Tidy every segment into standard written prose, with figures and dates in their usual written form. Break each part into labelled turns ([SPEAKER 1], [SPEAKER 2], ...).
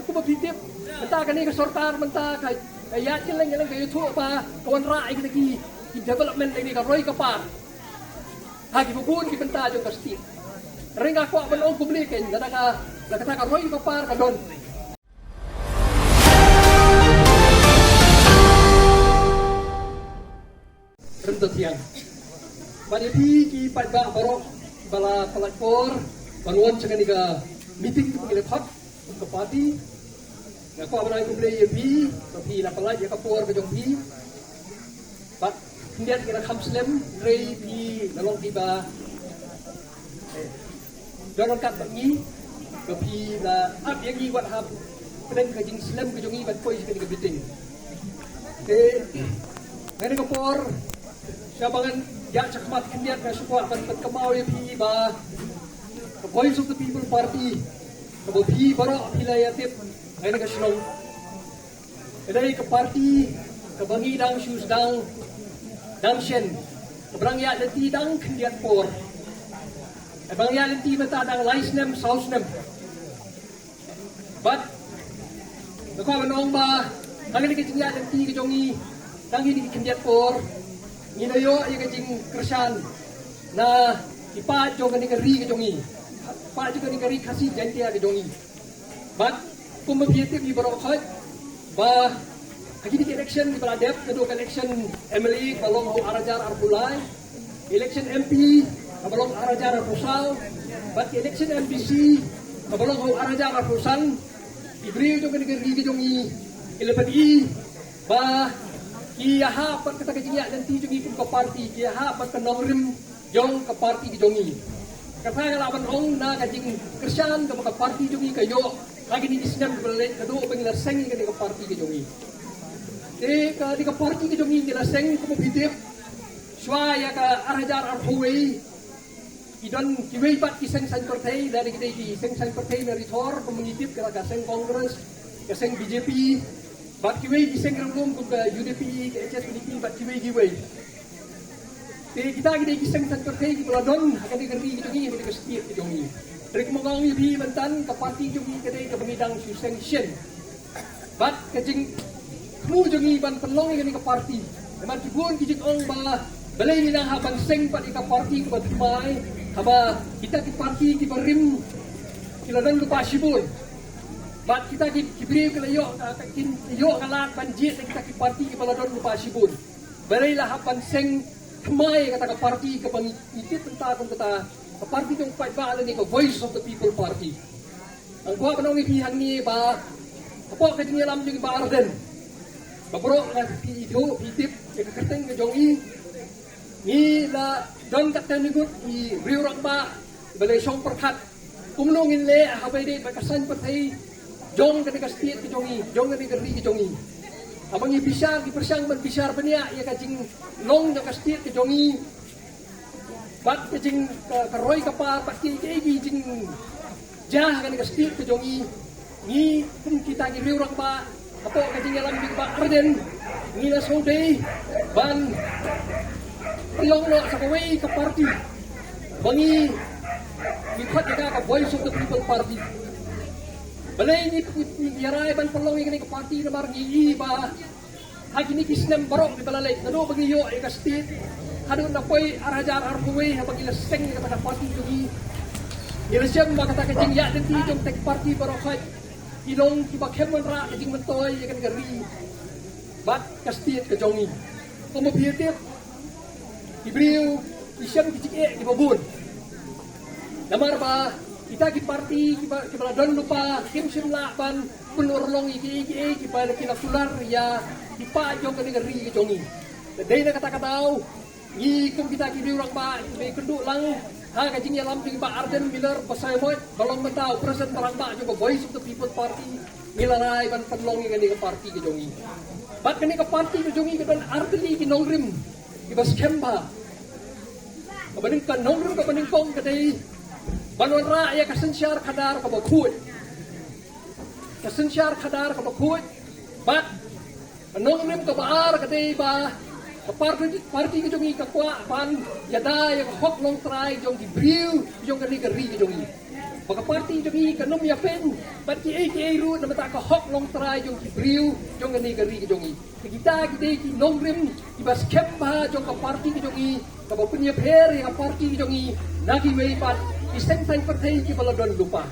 [SPEAKER 1] aku berpikir mentah kan ni kesortar mentah kayak jalan kayak tu apa kawan rai kita ki development ini ka roi kapar hagi bukun ki mentah jong kasti renga ko ban ong kubli ken kada ka roi kapar ka don rentot yang pada ki pada barok bala pelakor bangun second ka meeting tu kita hot ke party nak apa nak kumpulan pi tapi nak pelaj ya kapor ke jong pi but kemudian kita kamslem rei pi lalong tiba dalam kat bagi ke pi la up yang ni buat hab kedeng ke jing slem ke jong i bat koi ke meeting ngene kapor siabangan ya cakmat kemudian ka suka ban kemau ya pi ba the voice of the people party kabo pi baro wilayah tip ay nagasunong eday ka party kabangi dang shoes dang shen kabrang ya leti dang kendiat por abang ya leti mata dang lice nem sauce nem but nako manong ba kagani ka ya leti ka jongi dang hindi kendiat por nginayo ya ka jing kersan na ipa jong ka ri ka jongi pa juga ni kari kasih janji ada jongi. But pembiayaan di barang khat, bah lagi di election di Baladep, kedua election MLA balong hau arajar arbulai, election MP balong arajar arbusal, but election MPC balong hau arajar arbusan, ibri juga ni kari jongi, ilepati, bah kiaha pat kata kejiak nanti jongi ke parti, kiaha pat kenongrim jong ke parti jongi. Kata laban ong na kajing Krisyan ke parti jongi kayo lagi ni Islam balik kedua pengilar seng ke parti ke jongi. Di parti ke jongi nila seng kumupitip swaya ka arajar arhuway idon kiway pat kiseng san partai dari kita di seng san partai na ritor pemengitip kala kaseng Kongres kaseng BJP bat kiway kiseng rangum ke UDP ke HSPDP bat kiway kita gini kiseng san partai di Peladon akan digeri gitu ni kita setiap gitu ni. Dari kemungkinan lebih bentan ke parti juga kedai ke pengidang suseng shen. Bat kecing mu jongi ban pelong ini ke parti. Memang kibun kijik ong ba balai ni nang haban seng pat ke parti ke batumai. Haba kita ke parti ke berim Peladon lupa sibul. Bat kita kibri ke layo kalat banjir kita ke parti ke Peladon lupa sibul. Balai lah haban seng kemai kata ke parti ke pengikut tentang kata ke parti yang fight bala ni ke voice of the people party. Ang kuha panong ipihan ni ba apa ka dingi alam jung ba arden. Babro na video pitip ke kerteng ke jongi ni la don katen ni gut i riurang ba balay song perkat kumnongin le habay de bakasan patay jong ka ka state ke jongi jong ka ri ke jongi. Abang ni bisar di persang man bisar penia ya kajing long jang kastir ke jongi bat kajing karoi kapar pasti ke jing jah kan kastir ke jongi ni pun kita gi riurang ba apo kajing alam di ba arden ni la sode ban riong lo sa kawai ke party bangi ikut ka voice of the people party. Balai ni yarai ban pelong ini ke parti nomor ni ba hagi ni kisnem barok di balalai nado bagi yo e kastit hadu na poi arajar arkuwe bagi leseng kata parti tugi ilesem ba kata kajing ya denti jong tek parti barok hai ilong ki ba kemon ra kajing mentoy ya kan gari bat kastit ke jongi komo pietip ibriu isem kicik di babun namar ba kita ki parti ki Peladon lupa kim simla ban penurlong iki bala kila kular ya ipa jong ke negeri ke jongi dai na kata tau i kum kita ki diurang ba be kenduk lang ha kajing ya lam ba arden miller pasai moy balong mentau present terang ba juga voice of the people party milarai ban penlong ke parti ke jongi bat ke parti ke jongi ke dan arteli ki nongrim ki bas kemba kabanding kan nongrim kabanding kong kedai Banon ra ya kasensyar kadar ka bakut. Kasensyar kadar ka bakut. Bat anong nim ka baar ka day ba parti ke jongi ka kwa pan yada ya hok long try jong di briu jong kani ka ri ke jongi. Maka parti jong i kanom ya pen, bat ki ru na mata ka hok long try jong ki briu jong ni gari jong i. Kita ki nong rim ki bas kep ba jong ka parti jong i, ka ba punya pher ya parti jong i, nagi wei pat iseng sang partai ki baladon lupa.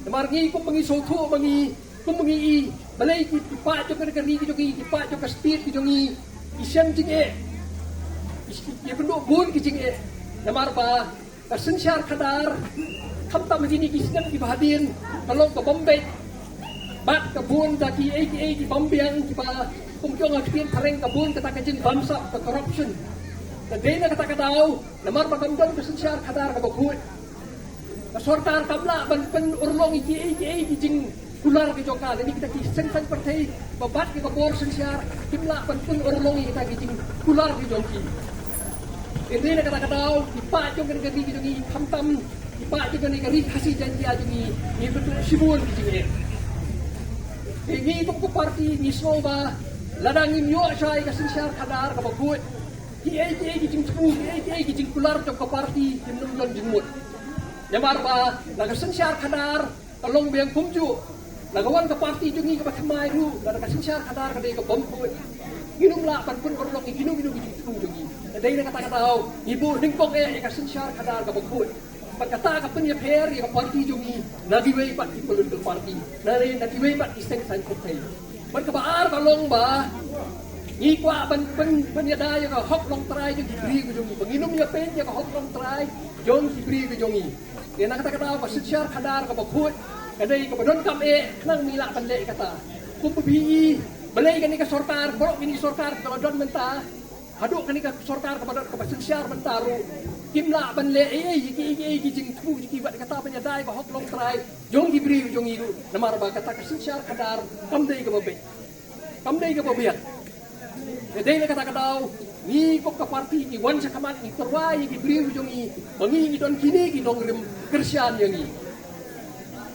[SPEAKER 1] Namar ngi ko mangi sotu mangi ko mangi i, balai ki pa jong gari jong i, ki pa jong ka speed jong i, isem jing e. Ya penduk bun ki jing e. Namar ba kasensyar kadar kamta begini kisnan ki bahadin kalau ke Bombay bat kebun daki ki Bombayang ki ba kumkyong akpin pareng kebun kata kajin bangsa ke corruption dan dena kata katau namar pagamdon kasensyar kadar ka bakut kasortar kamla ban pen urlong ki jing kular ki jokal ini kita kisen san partai babat ki kabor sensyar kimla ban pen urlong kita jing kular ki jongki ini nak kata-kata ipak jong kan gari jong i tam ipak jong kan gari kasih janji jong i betul sibul jong i ini ko parti ni soba ladang ni yo sai ka sensyar kadar ka bakut ki jing tu ki jing kular jong ka parti jing non jingmut nyamar ba la ka sensyar kadar kalong biang kumju lagawan ka parti jong i ka batmai ru la ka sensyar kadar ka de ka bomput ginum la pan pun korlong ginum jing tu jong i dai na kata-kata ibu ningkong ka sensyar kadar ka bakut pagkata ka punya pher ya parti jungi nagiway pat di political party nari nagiway pat iseng san kotay man ka baar kalong ba ikwa ban panyada ya ka hok long try jung gibri ko jungi panginom ya pen ya ka hok long try jong gibri ko jungi ya na kata-kata ka sensyar kadar ka bakut kadai ka badon kam nang mila panle kata kumpi balay kani ka sorkar borok kini sorkar ka don menta haduk kani ka sorkar kepada sensyar mentaru kimla banle ki jing tu ki bat kata penyadai ba hok long try jong gibri jong iru namar ba kata sensyar kadar kamdei ka babiat dei na kata ni ko ka parti ni wan sa kamat ni terwai gibri jong i bangi don kini ki dong rim kersian yang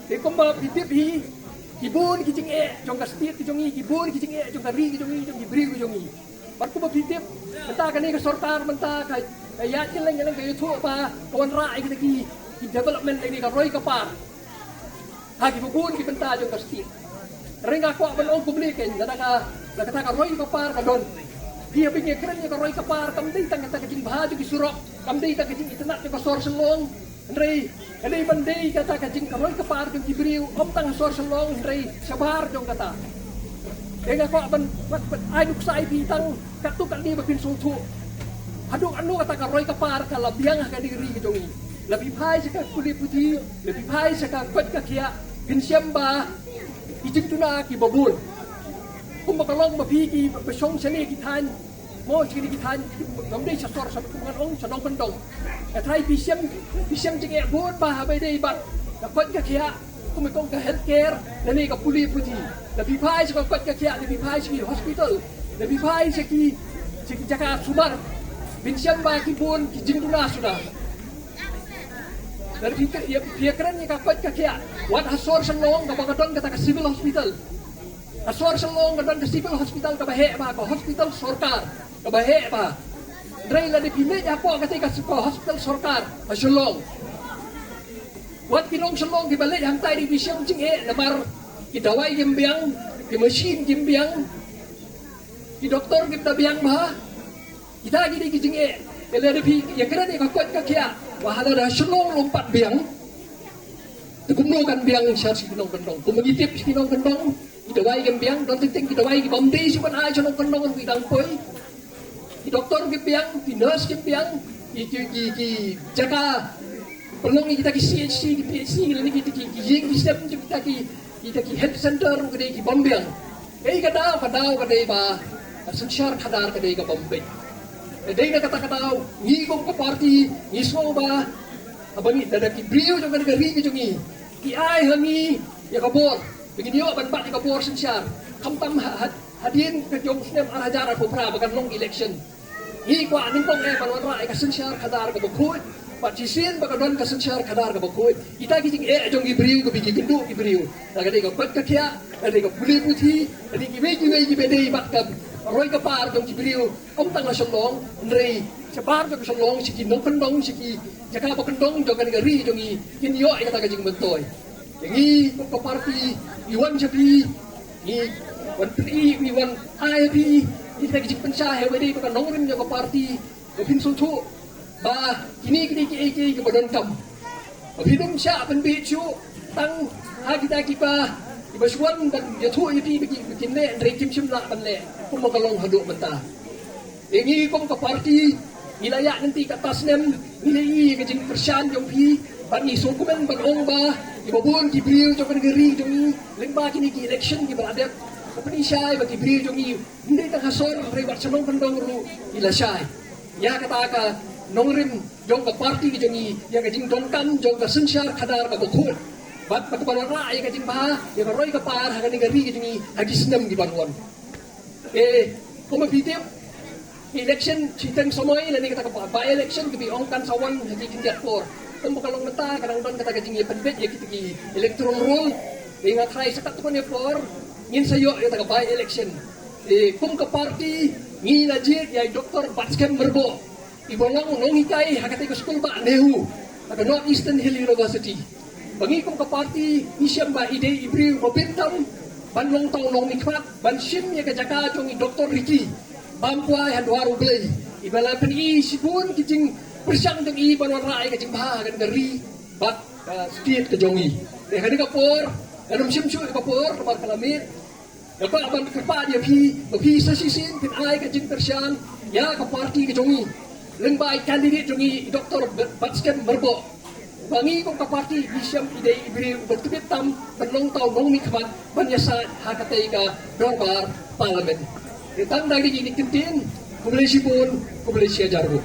[SPEAKER 1] i ko ba pitip hi kibun ki jing jong ka stit ki jong i kibun ki jing jong ka ri ki jong i jong gibri jong i Baru berpikir, mentah kan ni ke sortar, mentah kayak jalan kayak itu apa, kawan rai kita ki development ini kan roi kapar, hagi bukun ki mentah jong kasih, renga kuat belong publikan, nak kata roi kapar kadon, dia punya keren kan roi kapar, kamdei tang kata kecing baju ki surok, kamdei tang kecing internet ke sor selong, Andrei, kadai bandai kata kecing roi kapar jong kibriu, om tang sor selong, Andrei sabar jong kata. Dengan kau ban aiduk sai bitang katu kan ni bakin sutu. Haduk anu kata ka roi kapar ka labiang ka diri ke jongi. Lebih pai saka kulit putih, lebih pai saka kot ka kia pinsiam ba ijing tuna ki babul. Kum bakalong mapi ki besong sene ki tan. Mo sini ki tan ngomdei sasor sa kungan ong sanong pendong. Ka thai pinsiam jing e bot ba habai dei bat. Ka kot ka kia kung may kong healthcare na ni kapuli puti lebih baik sa kot kaya lebih baik sa hospital lebih baik sa ki jaka sumar binsyam ba ki pun ki jingdula sudah dari pikiran ni kakot kaya wat hasor selong kabangadon kata ka civil hospital hasor selong kadon ka civil hospital ka bahe ba ka hospital sorkar ka bahe ba drai la dipilih ako kata ka hospital sorkar hasulong Wat kinong selong di balik yang tadi bisang cing namar ki dawai gembiang ki mesin gembiang ki doktor kita biang bah kita lagi di cing ele ada pi ya kira ni kakot kakia wahala dah selong lompat biang tukumno kan biang syar kinong kendong kumagitip kinong kendong ki dawai gembiang don ting ki dawai ki bomdi suban ai selong kendong ki dangpoi ki doktor gembiang ki nurse gembiang ki jaga Pelong kita ki CHC, ki PHC, ni kita ki jing sistem kita ki health center kita ki Bombayang. Kadau ba sensyar kadar kadai ka Bombay. Dei na kata ni ko ka party ni so ba abang dada ki brio jong ka ri ki jongi. Ki ai hangi ya kabor. Begini yo ban bat ki kabor sensyar. Kamtam hadin ka jong sistem arajara ko pra bagan long election. Ni ko aning kong balwan ra ka sensyar kadar ka bukut. Pak Cisin bakadon ka sensyar kadar ka bakut. Ita kijing jong gibriu ka bigi genduk gibriu. Naga dei ka pat ka kia, dei ka puli putih, dei ki weji bedei bat ka Roy kapar dong Jibril tang la shalong ndrei separ dong shalong siki nong kendong siki jaka ba kendong jong kan gari jong i kin yo ai kata jing bentoy yangi ko parti iwan jabi ni wan tri ni wan ai pi ni ta jing pensah he wedi ko nong rim jo parti ko pin su thu ba kini ki ke badon kam Bidum siya penbicu tang kita kipa ibaswan dan yatu yati bikin le andre kim simla banle kumakalong haduk menta ini kom ke parti wilayah nanti ke atas nem nilai ke jing persian jong pi bani sokumen ban ongba ibabun Jibril jong negeri jong lemba kini ki election ki beradat kapani syai bagi Jibril jong hindi tang hasor rewat senong pendong ru ila syai ya kata ka nongrim jong ka parti jong i ya ka jing dongkam jong ka sensyar kadar ka bokut bat patbalora ya ka jing ba ya ka roy ka par ha ka negeri jong i hagi senam di banwan kuma bidip election siteng somoy lani kata ka ba election ki ongkan sawan hagi kinjat por temu kalong meta kadang don kata ka jing ya penbet ya kita ki electoral roll ingat try sekat tu ya por ngin sayo ya kata ka ba election kum ka parti ngi najit ya doktor Batskem Merbo ibolong nong hikai hakati ko school ba nehu at North Eastern Hill University bangikom ka parti isyam ba ide Jibril mabintam banlong tong nong mikmat bansim ya ka jaka jong Dr. Ricky bampuai hadwaru belai ibala pen i sipun kijing persyang jong i banwan rai ka jing ba kan gari bat state ke jongi hadi ka por anum simsu ka por kamar kalamit dapat aban kerpa dia pi sasisin pin ai ka jing persyang ya ka parti ke jongi lembai kandidat jongi Dr. Batskem Merbo bangi ko ka parti isyam ide Jibril bertibit tam penong tau nong mikmat banyasa hakatai ka dorbar parlimen ditang dari ini kentin kublesi pun kublesi ajarbu